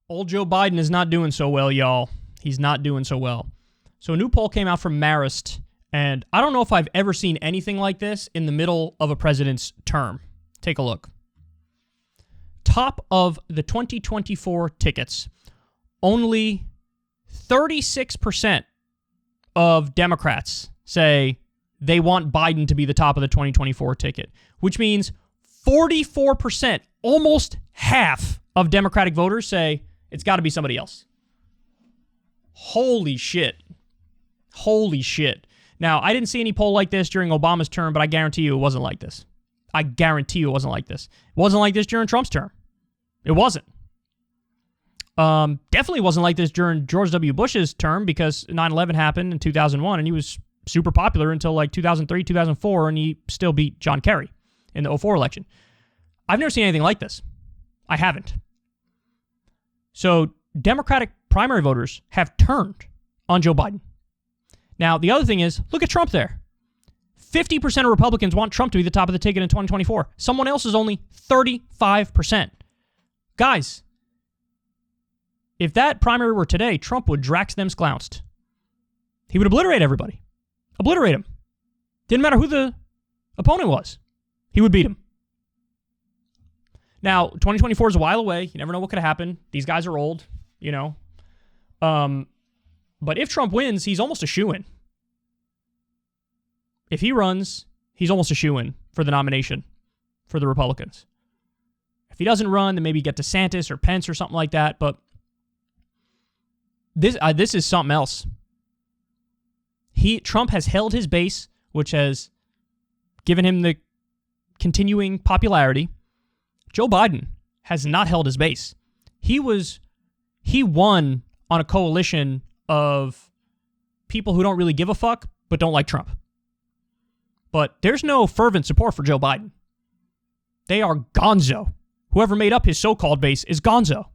Old Joe Biden is not doing so well, y'all. He's not doing so well. So a new poll came out from Marist, and I don't know if I've ever seen anything like this in the middle of a president's term. Take a look. Top of the 2024 tickets, only 36% of Democrats say they want Biden to be the top of the 2024 ticket, which means 44%, almost half of Democratic voters say it's got to be somebody else. Holy shit. Holy shit. Now, I didn't see any poll like this during Obama's term, but I guarantee you it wasn't like this. I guarantee you it wasn't like this. It wasn't like this during Trump's term. It wasn't. Definitely wasn't like this during George W. Bush's term, because 9/11 happened in 2001, and he was super popular until like 2003, 2004, and he still beat John Kerry in the 2004 election. I've never seen anything like this. I haven't. So Democratic primary voters have turned on Joe Biden. Now, the other thing is, look at Trump there. 50% of Republicans want Trump to be the top of the ticket in 2024. Someone else is only 35%. Guys, if that primary were today, Trump would drax them sklounced. He would obliterate everybody. Obliterate him. Didn't matter who the opponent was. He would beat him. Now, 2024 is a while away. You never know what could happen. These guys are old, you know. But if Trump wins, he's almost a shoo-in. If he runs, he's almost a shoo-in for the nomination for the Republicans. If he doesn't run, then maybe get DeSantis or Pence or something like that. But this is something else. Trump has held his base, which has given him the continuing popularity. Joe Biden has not held his base. He won on a coalition of people who don't really give a fuck, but don't like Trump. But there's no fervent support for Joe Biden. They are gonzo. Whoever made up his so-called base is gonzo.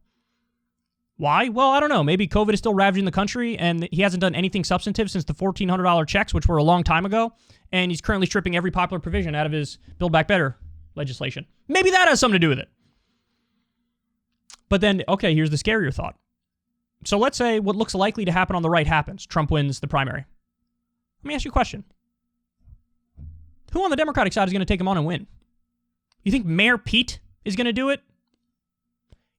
Why? Well, I don't know. Maybe COVID is still ravaging the country, and he hasn't done anything substantive since the $1,400 checks, which were a long time ago, and he's currently stripping every popular provision out of his Build Back Better legislation. Maybe that has something to do with it. But then, okay, here's the scarier thought. So let's say what looks likely to happen on the right happens. Trump wins the primary. Let me ask you a question. Who on the Democratic side is going to take him on and win? You think Mayor Pete is going to do it?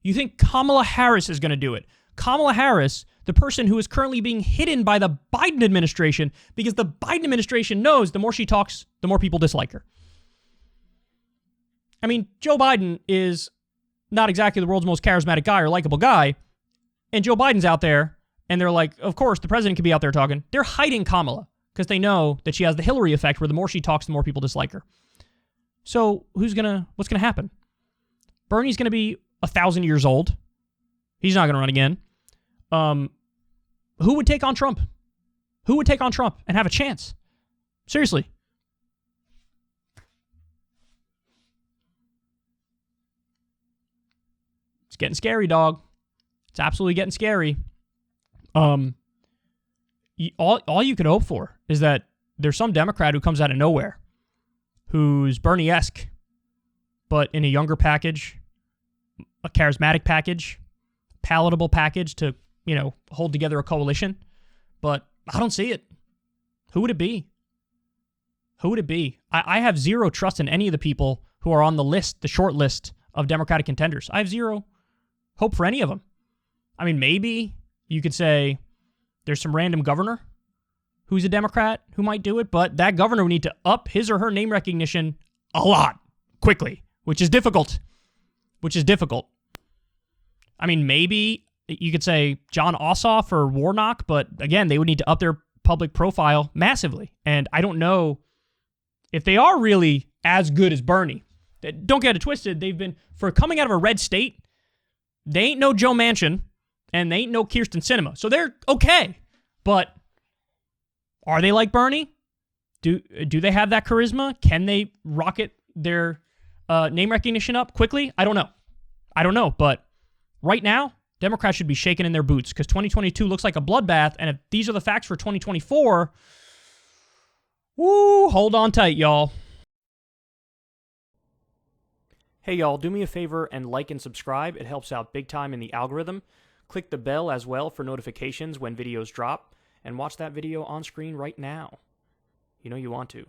You think Kamala Harris is going to do it? Kamala Harris, the person who is currently being hidden by the Biden administration, because the Biden administration knows the more she talks, the more people dislike her. I mean, Joe Biden is not exactly the world's most charismatic guy or likable guy, and Joe Biden's out there, and they're like, of course, the president could be out there talking. They're hiding Kamala because they know that she has the Hillary effect, where the more she talks, the more people dislike her. So what's going to happen? Bernie's going to be 1,000 years old. He's not going to run again. Who would take on Trump? Who would take on Trump and have a chance? Seriously. It's getting scary, dog. It's absolutely getting scary. All you could hope for is that there's some Democrat who comes out of nowhere, who's Bernie-esque, but in a younger package, a charismatic package, palatable package to, hold together a coalition. But I don't see it. Who would it be? Who would it be? I have zero trust in any of the people who are on the list, the short list of Democratic contenders. I have zero hope for any of them. I mean, maybe you could say there's some random governor who's a Democrat who might do it, but that governor would need to up his or her name recognition a lot quickly, which is difficult. I mean, maybe you could say John Ossoff or Warnock, but again, they would need to up their public profile massively. And I don't know if they are really as good as Bernie. Don't get it twisted. They've been, for coming out of a red state, they ain't no Joe Manchin, and they ain't no Kyrsten Sinema. So they're okay. But are they like Bernie? Do they have that charisma? Can they rocket their name recognition up quickly? I don't know. But right now, Democrats should be shaking in their boots, because 2022 looks like a bloodbath. And if these are the facts for 2024, woo, hold on tight, y'all. Hey y'all, do me a favor and like and subscribe. It helps out big time in the algorithm. Click the bell as well for notifications when videos drop, and watch that video on screen right now. You know you want to.